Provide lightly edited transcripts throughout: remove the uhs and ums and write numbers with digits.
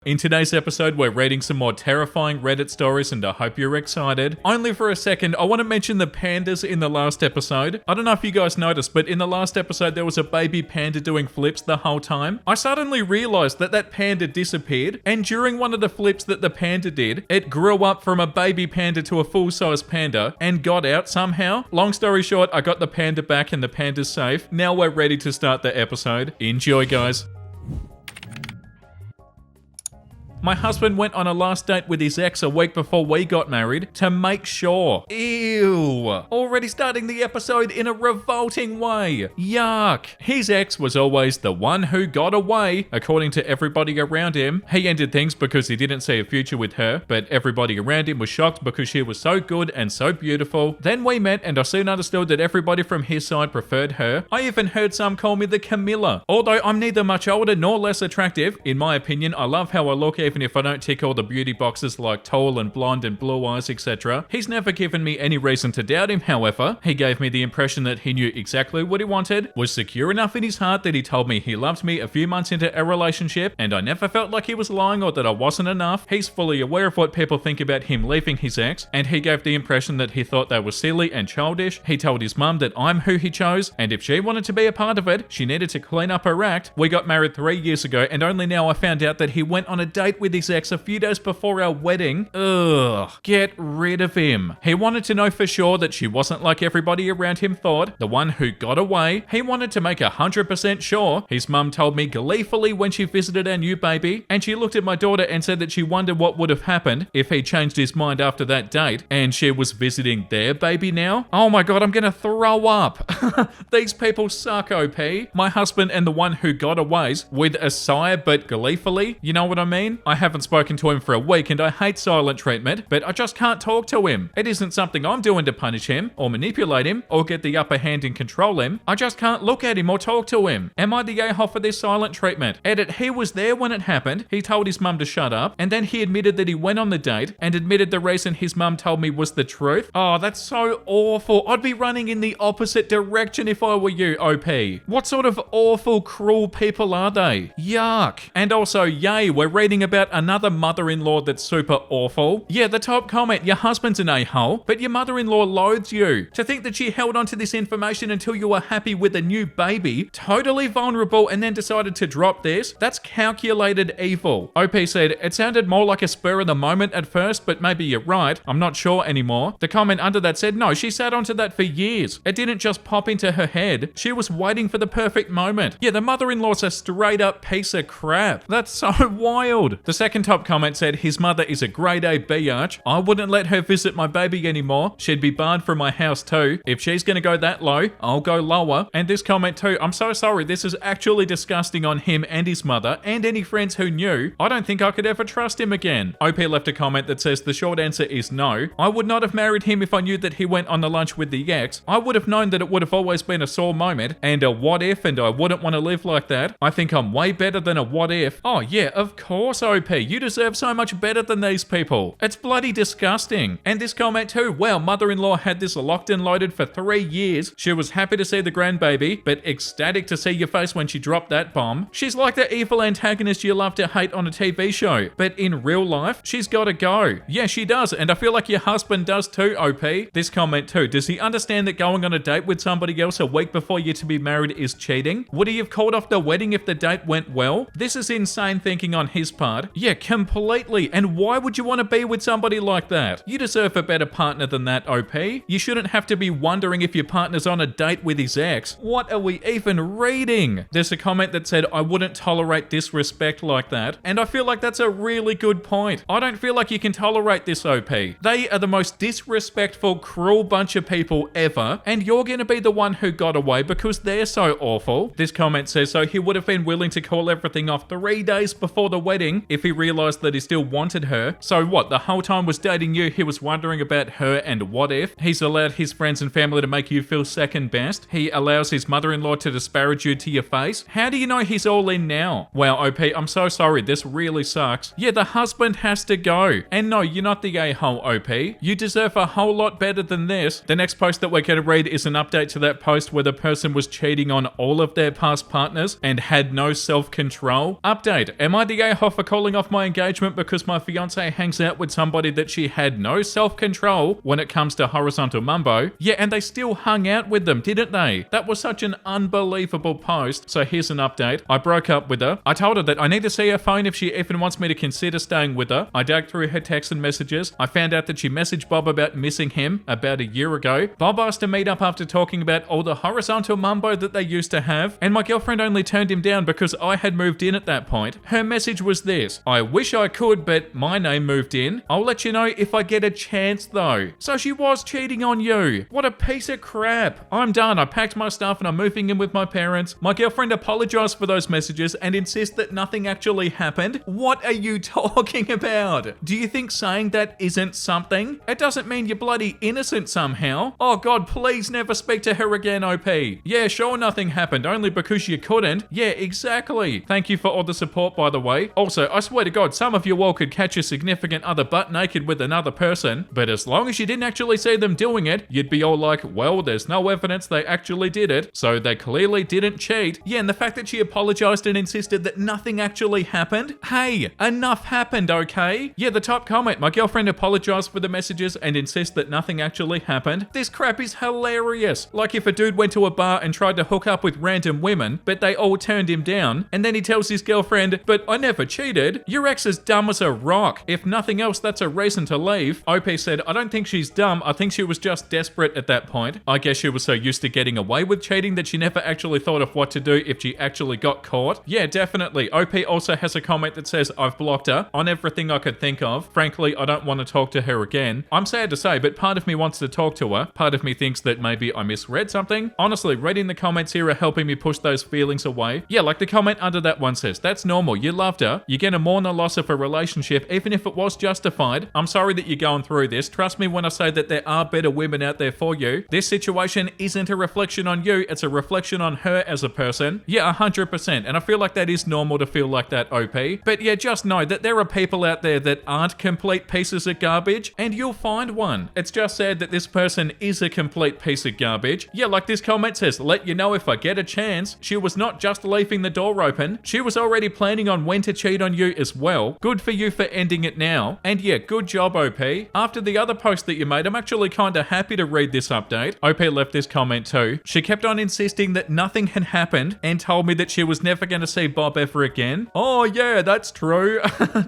In today's episode, we're reading some more terrifying Reddit stories and I hope you're excited. Only for a second, I want to mention the pandas in the last episode. I don't know if you guys noticed, but in the last episode, there was a baby panda doing flips the whole time. I suddenly realized that that panda disappeared, and during one of the flips that the panda did, it grew up from a baby panda to a full-size panda and got out somehow. Long story short, I got the panda back and the panda's safe. Now we're ready to start the episode. Enjoy, guys. My husband went on a last date with his ex a week before we got married to make sure. Ew. Already starting the episode in a revolting way. Yuck. His ex was always the one who got away, according to everybody around him. He ended things because he didn't see a future with her, but everybody around him was shocked because she was so good and so beautiful. Then we met and I soon understood that everybody from his side preferred her. I even heard some call me the Camilla. Although I'm neither much older nor less attractive, in my opinion, I love how I look even if I don't tick all the beauty boxes like tall and blonde and blue eyes, etc. He's never given me any reason to doubt him, however. He gave me the impression that he knew exactly what he wanted, was secure enough in his heart that he told me he loved me a few months into a relationship, and I never felt like he was lying or that I wasn't enough. He's fully aware of what people think about him leaving his ex, and he gave the impression that he thought that was silly and childish. He told his mum that I'm who he chose, and if she wanted to be a part of it, she needed to clean up her act. We got married 3 years ago, and only now I found out that he went on a date with his ex a few days before our wedding. Ugh. Get rid of him. He wanted to know for sure that she wasn't like everybody around him thought, the one who got away. He wanted to make 100% sure. His mum told me gleefully when she visited our new baby, and she looked at my daughter and said that she wondered what would have happened if he changed his mind after that date, and she was visiting their baby now. Oh my god, I'm gonna throw up. These people suck, OP. My husband and the one who got away's with a sigh but gleefully. You know what I mean? I haven't spoken to him for a week and I hate silent treatment, but I just can't talk to him. It isn't something I'm doing to punish him or manipulate him or get the upper hand and control him. I just can't look at him or talk to him. Am I the a-hole for this silent treatment? Edit, he was there when it happened. He told his mum to shut up, and then he admitted that he went on the date and admitted the reason his mum told me was the truth. Oh, that's so awful. I'd be running in the opposite direction if I were you, OP. What sort of awful, cruel people are they? Yuck. And also, yay, we're reading about another mother-in-law that's super awful. Yeah, the top comment, your husband's an a-hole, but your mother-in-law loathes you. To think that she held on to this information until you were happy with a new baby, totally vulnerable, and then decided to drop this, that's calculated evil. OP said, it sounded more like a spur of the moment at first, but maybe you're right. I'm not sure anymore. The comment under that said, no, she sat onto that for years. It didn't just pop into her head. She was waiting for the perfect moment. Yeah, the mother-in-law's a straight up piece of crap. That's so wild. The second top comment said, his mother is a grade A biatch. I wouldn't let her visit my baby anymore. She'd be barred from my house too. If she's gonna go that low, I'll go lower. And this comment too, I'm so sorry, this is actually disgusting on him and his mother and any friends who knew. I don't think I could ever trust him again. OP left a comment that says the short answer is no. I would not have married him if I knew that he went on the lunch with the ex. I would have known that it would have always been a sore moment and a what if, and I wouldn't want to live like that. I think I'm way better than a what if. Oh yeah, of course, OP. You deserve so much better than these people. It's bloody disgusting. And this comment too, wow, mother-in-law had this locked and loaded for 3 years. She was happy to see the grandbaby, but ecstatic to see your face when she dropped that bomb. She's like the evil antagonist you love to hate on a TV show, but in real life, she's gotta go. Yeah, she does, and I feel like your husband does too, OP. This comment too, does he understand that going on a date with somebody else a week before you're to be married is cheating? Would he have called off the wedding if the date went well? This is insane thinking on his part. Yeah, completely. And why would you want to be with somebody like that? You deserve a better partner than that, OP. You shouldn't have to be wondering if your partner's on a date with his ex. What are we even reading? There's a comment that said, I wouldn't tolerate disrespect like that. And I feel like that's a really good point. I don't feel like you can tolerate this, OP. They are the most disrespectful, cruel bunch of people ever, and you're gonna be the one who got away because they're so awful. This comment says, so he would have been willing to call everything off 3 days before the wedding if he realized that he still wanted her. So what, the whole time was dating you, he was wondering about her and what if? He's allowed his friends and family to make you feel second best. He allows his mother-in-law to disparage you to your face. How do you know he's all in now? Wow, OP, I'm so sorry, this really sucks. Yeah, the husband has to go. And no, you're not the a-hole, OP. You deserve a whole lot better than this. The next post that we're going to read is an update to that post where the person was cheating on all of their past partners and had no self-control. Update, am I the a-hole for calling calling off my engagement because my fiance hangs out with somebody that she had no self-control when it comes to horizontal mumbo. Yeah, and they still hung out with them, didn't they? That was such an unbelievable post. So here's an update. I broke up with her. I told her that I need to see her phone if she even wants me to consider staying with her. I dug through her texts and messages. I found out that she messaged Bob about missing him about a year ago. Bob asked to meet up after talking about all the horizontal mumbo that they used to have, and my girlfriend only turned him down because I had moved in at that point. Her message was this: I wish I could, but my name moved in. I'll let you know if I get a chance though. So she was cheating on you. What a piece of crap. I'm done. I packed my stuff and I'm moving in with my parents. My girlfriend apologized for those messages and insists that nothing actually happened. What are you talking about? Do you think saying that isn't something? It doesn't mean you're bloody innocent somehow. Oh God, please never speak to her again, OP. Yeah, sure, nothing happened, only because you couldn't. Yeah, exactly. Thank you for all the support, by the way. Also, I swear to God, some of you all could catch your significant other butt naked with another person, but as long as you didn't actually see them doing it, you'd be all like, well, there's no evidence they actually did it, so they clearly didn't cheat. Yeah, and the fact that she apologized and insisted that nothing actually happened? Hey, enough happened, okay? Yeah, the top comment, my girlfriend apologized for the messages and insists that nothing actually happened. This crap is hilarious. Like if a dude went to a bar and tried to hook up with random women, but they all turned him down, and then he tells his girlfriend, but I never cheated. Your ex is dumb as a rock. If nothing else, that's a reason to leave. OP said, I don't think she's dumb. I think she was just desperate at that point. I guess she was so used to getting away with cheating that she never actually thought of what to do if she actually got caught. Yeah, definitely. OP also has a comment that says, I've blocked her on everything I could think of. Frankly, I don't want to talk to her again. I'm sad to say, but part of me wants to talk to her. Part of me thinks that maybe I misread something. Honestly, reading the comments here are helping me push those feelings away. Yeah, like the comment under that one says, that's normal. You loved her. You're gonna mourn the loss of a relationship, even if it was justified. I'm sorry that you're going through this. Trust me when I say that there are better women out there for you. This situation isn't a reflection on you. It's a reflection on her as a person. Yeah, 100%. And I feel like that is normal to feel like that, OP. But yeah, just know that there are people out there that aren't complete pieces of garbage, and you'll find one. It's just sad that this person is a complete piece of garbage. Yeah, like this comment says, let you know if I get a chance. She was not just leaving the door open. She was already planning on when to cheat on you as well. Good for you for ending it now. And yeah, good job, OP. After the other post that you made, I'm actually kinda happy to read this update. OP left this comment too. She kept on insisting that nothing had happened and told me that she was never gonna see Bob ever again. Oh yeah, that's true.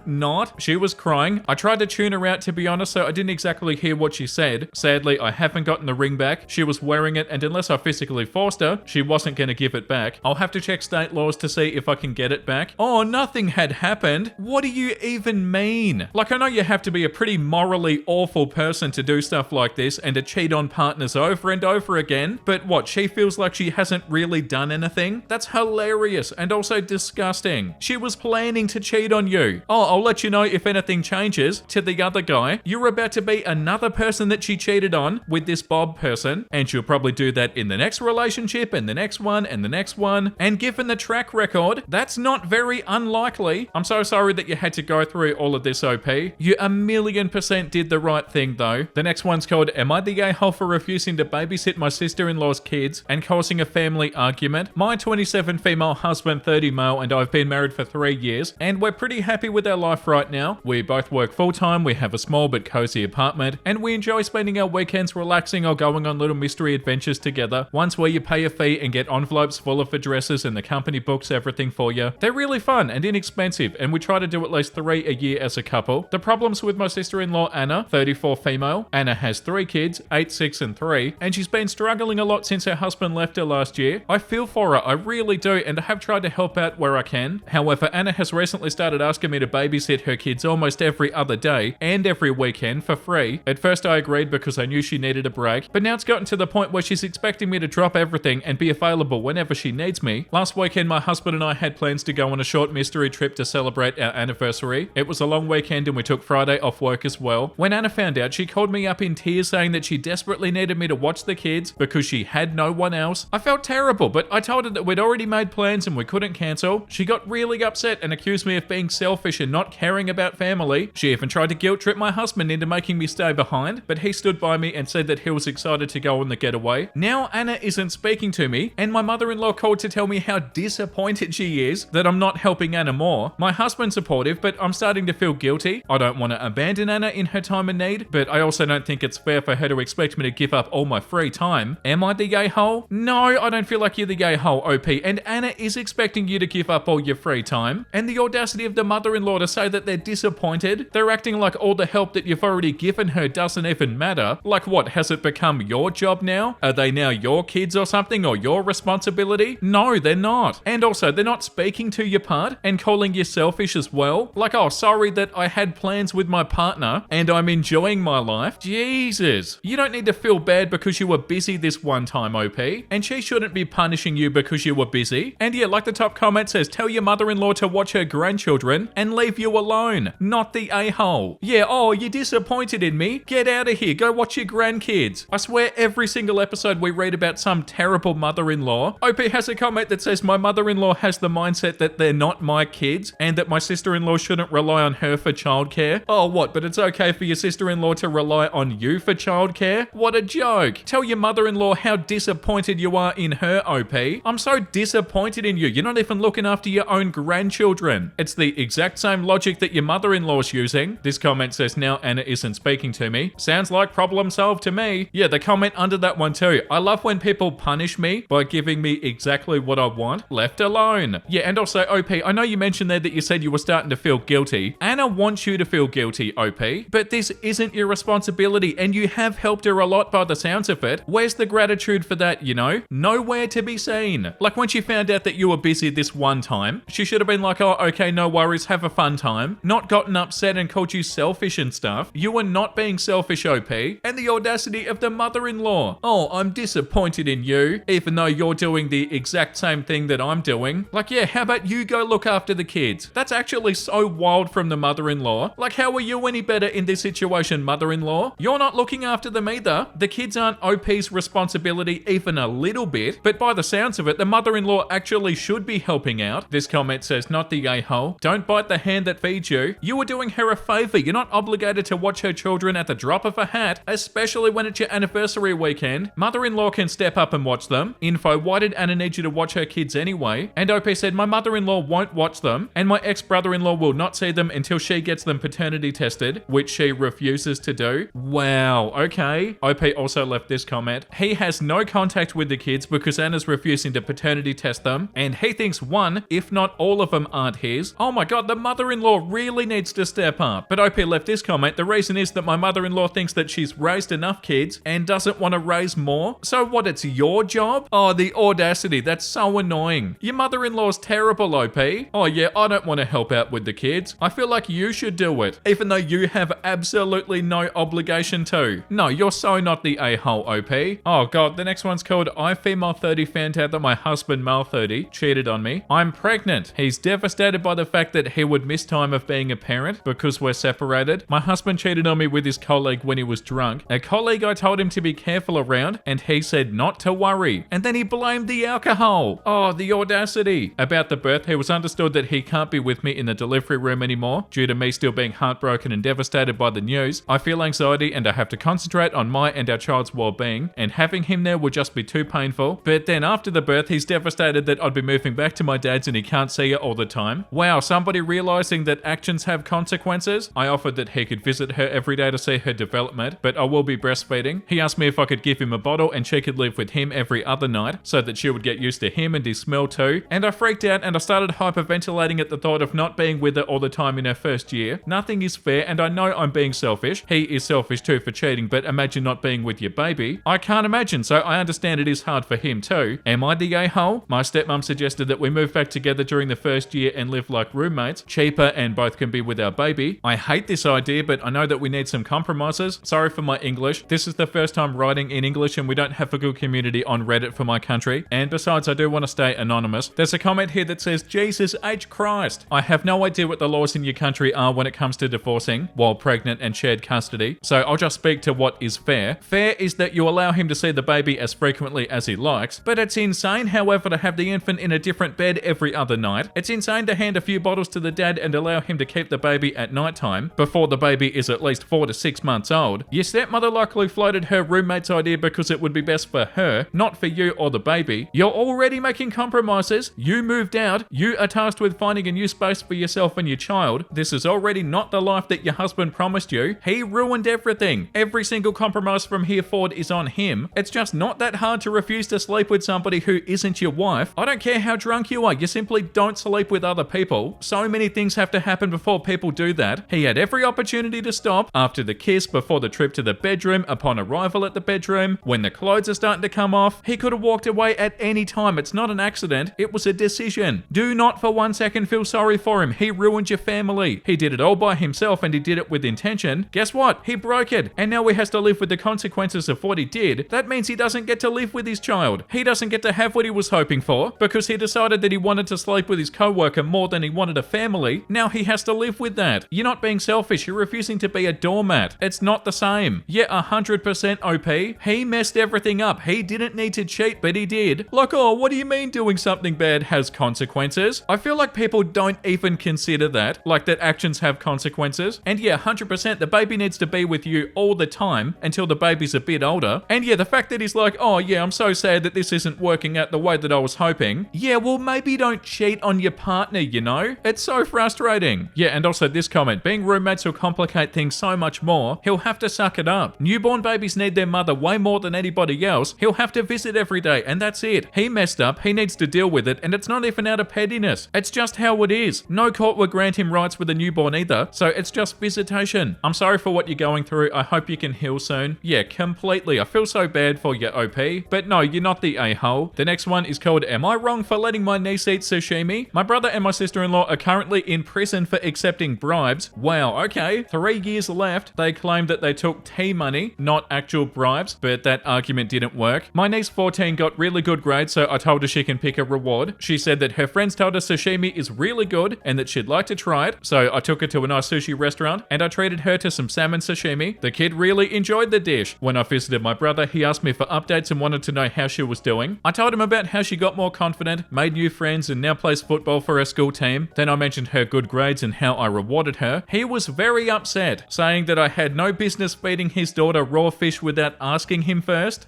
Not. She was crying. I tried to tune her out, to be honest, so I didn't exactly hear what she said. Sadly, I haven't gotten the ring back. She was wearing it, and unless I physically forced her, she wasn't gonna give it back. I'll have to check state laws to see if I can get it back. Oh, nothing had happened. What do you even mean? Like, I know you have to be a pretty morally awful person to do stuff like this and to cheat on partners over and over again, but what, she feels like she hasn't really done anything? That's hilarious and also disgusting. She was planning to cheat on you. Oh, I'll let you know if anything changes. To the other guy, you're about to be another person that she cheated on with this Bob person, and she'll probably do that in the next relationship and the next one and the next one, and given the track record, that's not very unlikely. I'm so sorry that you had to go through all of this, OP. You 1,000,000% did the right thing though. The next one's called, am I the a-hole for refusing to babysit my sister-in-law's kids and causing a family argument? My 27 female husband, 30 male, and I've been married for 3 years, and we're pretty happy with our life right now. We both work full-time, we have a small but cozy apartment, and we enjoy spending our weekends relaxing or going on little mystery adventures together. Ones where you pay a fee and get envelopes full of addresses and the company books everything for you. They're really fun and inexpensive, and we try to do at least 3 a year as a couple. The problems with my sister-in-law Anna, 34 female. Anna has 3 kids, 8, 6, and 3, and she's been struggling a lot since her husband left her last year. I feel for her, I really do, and I have tried to help out where I can. However, Anna has recently started asking me to babysit her kids almost every other day and every weekend for free. At first I agreed because I knew she needed a break, but now it's gotten to the point where she's expecting me to drop everything and be available whenever she needs me. Last weekend my husband and I had plans to go on a short mystery trip to celebrate our anniversary. It was a long weekend and we took Friday off work as well. When Anna found out, she called me up in tears saying that she desperately needed me to watch the kids because she had no one else. I felt terrible, but I told her that we'd already made plans and we couldn't cancel. She got really upset and accused me of being selfish and not caring about family. She even tried to guilt trip my husband into making me stay behind, but he stood by me and said that he was excited to go on the getaway. Now Anna isn't speaking to me, and my mother-in-law called to tell me how disappointed she is that I'm not helping Anna more. My husband's supportive, but I'm starting to feel guilty. I don't want to abandon Anna in her time of need, but I also don't think it's fair for her to expect me to give up all my free time. Am I the a-hole? No, I don't feel like you're the a-hole, OP, and Anna is expecting you to give up all your free time. And the audacity of the mother-in-law to say that they're disappointed. They're acting like all the help that you've already given her doesn't even matter. Like what, has it become your job now? Are they now your kids or something, or your responsibility? No, they're not. And also, they're not speaking to your part and calling you selfish as well. Like, oh, sorry that I had plans with my partner and I'm enjoying my life. Jesus. You don't need to feel bad because you were busy this one time, OP. And she shouldn't be punishing you because you were busy. And yeah, like the top comment says, tell your mother-in-law to watch her grandchildren and leave you alone, not the a-hole. Yeah, oh, you're disappointed in me? Get out of here. Go watch your grandkids. I swear every single episode we read about some terrible mother-in-law. OP has a comment that says, my mother-in-law has the mindset that they're not my kids and that my sister-in-law shouldn't rely on her for childcare. Oh, what? But it's okay for your sister-in-law to rely on you for childcare? What a joke. Tell your mother-in-law how disappointed you are in her, OP. I'm so disappointed in you. You're not even looking after your own grandchildren. It's the exact same logic that your mother-in-law's using. This comment says, now Anna isn't speaking to me. Sounds like problem solved to me. Yeah, the comment under that one too. I love when people punish me by giving me exactly what I want. Left alone. Yeah, and also, OP, I know you mentioned there that you said you were starting to feel guilty. Anna wants you to feel guilty, OP, but this isn't your responsibility and you have helped her a lot by the sounds of it. Where's the gratitude for that, you know? Nowhere to be seen. Like when she found out that you were busy this one time, she should have been like, oh, okay, no worries, have a fun time. Not gotten upset and called you selfish and stuff. You were not being selfish, OP. And the audacity of the mother-in-law. Oh, I'm disappointed in you, even though you're doing the exact same thing that I'm doing. Like, yeah, how about you go look after the kids? That's actually so wild from the mother-in-law. Like, how are you any better in this situation, mother-in-law? You're not looking after them either. The kids aren't OP's responsibility even a little bit, but by the sounds of it, the mother-in-law actually should be helping out. This comment says, not the a-hole. Don't bite the hand that feeds you. You were doing her a favor. You're not obligated to watch her children at the drop of a hat, especially when it's your anniversary weekend. Mother-in-law can step up and watch them. Info, why did Anna need you to watch her kids anyway? And OP said, my mother-in-law won't watch them, and my ex-brother-in-law will not see them until she gets them paternity tested, which she refuses to do. Wow, okay. OP also left this comment. He has no contact with the kids because Anna's refusing to paternity test them, and he thinks one, if not all of them, aren't his. Oh my god, the mother-in-law really needs to step up. But OP left this comment. The reason is that my mother-in-law thinks that she's raised enough kids and doesn't want to raise more. So what, it's your job? Oh, the audacity. That's so annoying. Your mother-in-law's terrible, OP. Oh yeah, I don't want to help out with the kids. I feel like you should do it, even though you have absolutely no obligation to. No, you're so not the a-hole, OP. Oh god, the next one's called I female 30 found out that my husband male 30 cheated on me. I'm pregnant. He's devastated by the fact that he would miss time of being a parent because we're separated. My husband cheated on me with his colleague when he was drunk. A colleague I told him to be careful around and he said not to worry. And then he blamed the alcohol. Oh, the audacity. About the birth, he was understood that he can't be with me in the delivery room anymore due to me still being heartbroken and devastated by the news. I feel anxiety and I have to concentrate on my and our child's well-being, and having him there would just be too painful. But then after the birth, he's devastated that I'd be moving back to my dad's and he can't see her all the time. Wow, somebody realizing that actions have consequences. I offered that he could visit her every day to see her development, but I will be breastfeeding. He asked me if I could give him a bottle and she could live with him every other night so that she would get used to him and his smell too. And I freaked out and I started hyperventilating at the thought of not being with her all the time in her first year. Nothing is fair and I know I'm being selfish. He is selfish too for cheating, but imagine not being with your baby. I can't imagine, so I understand it is hard for him too. Am I the a-hole? My stepmom suggested that we move back together during the first year and live like roommates, cheaper and both can be with our baby. I hate this idea, but I know that we need some compromises. Sorry for my English. This is the first time writing in English and we don't have a good community on Reddit for my country. And besides, I do want to stay anonymous. There's a comment here that says, Jesus H. Christ. I have no idea what the laws in your country are when it comes to divorcing while pregnant and shared custody. So I'll just speak to what is fair. Fair is that you allow him to see the baby as frequently as he likes, but it's insane, however, to have the infant in a different bed every other night. It's insane to hand a few bottles to the dad and allow him to keep the baby at nighttime before the baby is at least 4 to 6 months old. Your stepmother likely floated her roommate's idea because it would be best for her, not for you or the baby. You're already making compromises. You moved out. You are tasked with finding a new space for yourself and your child. This is already not the life that your husband promised you. He ruined everything. Every single compromise from here forward is on him. It's just not that hard to refuse to sleep with somebody who isn't your wife. I don't care how drunk you are, you simply don't sleep with other people. So many things have to happen before people do that. He had every opportunity to stop after the kiss, before the trip to the bedroom, upon arrival at the bedroom, when the clothes are starting to come off. He could have walked away at any time. It's not an accident. It was a decision. Do not for 1 second feel sorry for him. He ruined your family. He did it all by himself and he did it with intention. Guess what? He broke it. And now he has to live with the consequences of what he did. That means he doesn't get to live with his child. He doesn't get to have what he was hoping for because he decided that he wanted to sleep with his co-worker more than he wanted a family. Now he has to live with that. You're not being selfish. You're refusing to be a doormat. It's not the same. Yeah, 100% OP. He messed everything up. He didn't need to cheat, but he did. Like, oh, what do you mean doing something bad has consequences? I feel like people don't even consider that, like that actions have consequences. And yeah, 100% the baby needs to be with you all the time until the baby's a bit older. And yeah, the fact that he's like, oh yeah, I'm so sad that this isn't working out the way that I was hoping. Yeah, well, maybe don't cheat on your partner, you know? It's so frustrating. Yeah, and also this comment, being roommates will complicate things so much more. He'll have to suck it up. Newborn babies need their mother way more than anybody else. He'll have to visit every day, and that's it. He messed up, he needs to deal with it, and it's not even out of pettiness. It's just how it is. No court will grant him rights with a newborn either, so it's just visitation. I'm sorry for what you're going through. I hope you can heal soon. Yeah, completely. I feel so bad for you, OP. But no, you're not the a-hole. The next one is called, Am I Wrong for Letting My Niece Eat Sashimi? My brother and my sister-in-law are currently in prison for accepting bribes. Wow, okay. 3 years left. They claim that they took tea money, not actual bribes, but that argument didn't work. My niece 14 got really good grades, so I told her she can pick a reward. She said that her friends told her sashimi is really good and that she'd like to try it, so I took her to a nice sushi restaurant and I treated her to some salmon sashimi. The kid really enjoyed the dish. When I visited my brother, he asked me for updates and wanted to know how she was doing. I told him about how she got more confident, made new friends, and now plays football for her school team. Then I mentioned her good grades and how I rewarded her. He was very upset, saying that I had no business feeding his daughter raw fish without asking him first.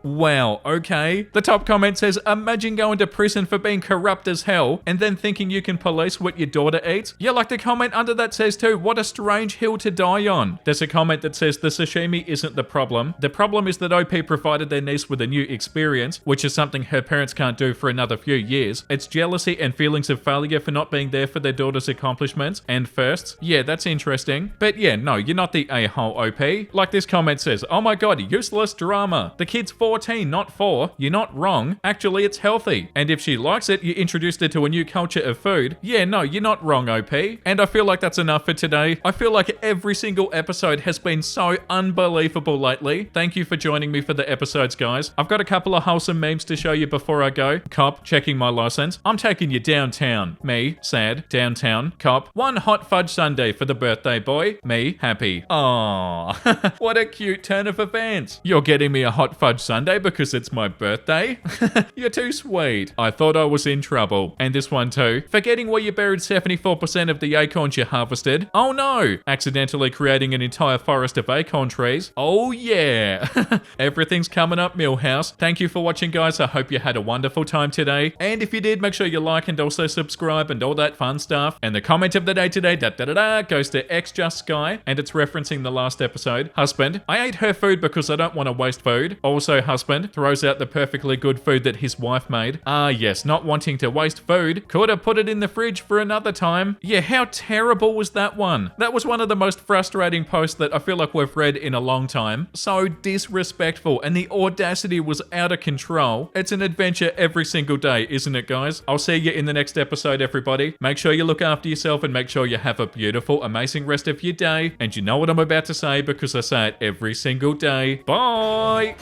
Wow, okay. The top comment says, imagine going to prison for being corrupt as hell and then thinking you can police what your daughter eats. Yeah, like the comment under that says too, what a strange hill to die on. There's a comment that says the sashimi isn't the problem. The problem is that OP provided their niece with a new experience, which is something her parents can't do for another few years. It's jealousy and feelings of failure for not being there for their daughter's accomplishments and firsts. Yeah, that's interesting. But yeah, no, you're not the a-hole, OP. Like this comment says, oh my god, useless drama. The kid's 14, not 4. You're not wrong. Actually, it's healthy. And if she likes it, you introduced her to a new culture of food. Yeah, no, you're not wrong, OP. And I feel like that's enough for today. I feel like every single episode has been so unbelievable lately. Thank you for joining me for the episodes, guys. I've got a couple of wholesome memes to show you before I go. Cop, checking my license. I'm taking you downtown. Me, sad, downtown. Cop, 1 hot fudge sundae for the birthday boy. Me, happy. Aww. What a cute turn of events. You're getting me a hot fudge sundae because it's my birthday? You're too sweet. I thought I was in trouble. And this one too. Forgetting where you buried 74% of the acorns you harvested. Oh no. Accidentally creating an entire forest of acorn trees. Oh yeah. Everything's coming up, Millhouse. Thank you for watching, guys. I hope you had a wonderful time today. And if you did, make sure you like and also subscribe and all that fun stuff. And the comment of the day today, goes to X Just Sky, and it's referencing the last episode. Husband, I ate her food because I don't want to waste food. Also, husband throws out the perfectly good food that his wife made. Ah yes, not wanting to waste food. Could have put it in the fridge for another time. Yeah, how terrible was that one? That was one of the most frustrating posts that I feel like we've read in a long time. So disrespectful, and the audacity was out of control. It's an adventure every single day, isn't it, guys? I'll see you in the next episode, everybody. Make sure you look after yourself and make sure you have a beautiful, amazing rest of your day. And you know what I'm about to say because I say it every single day. Bye!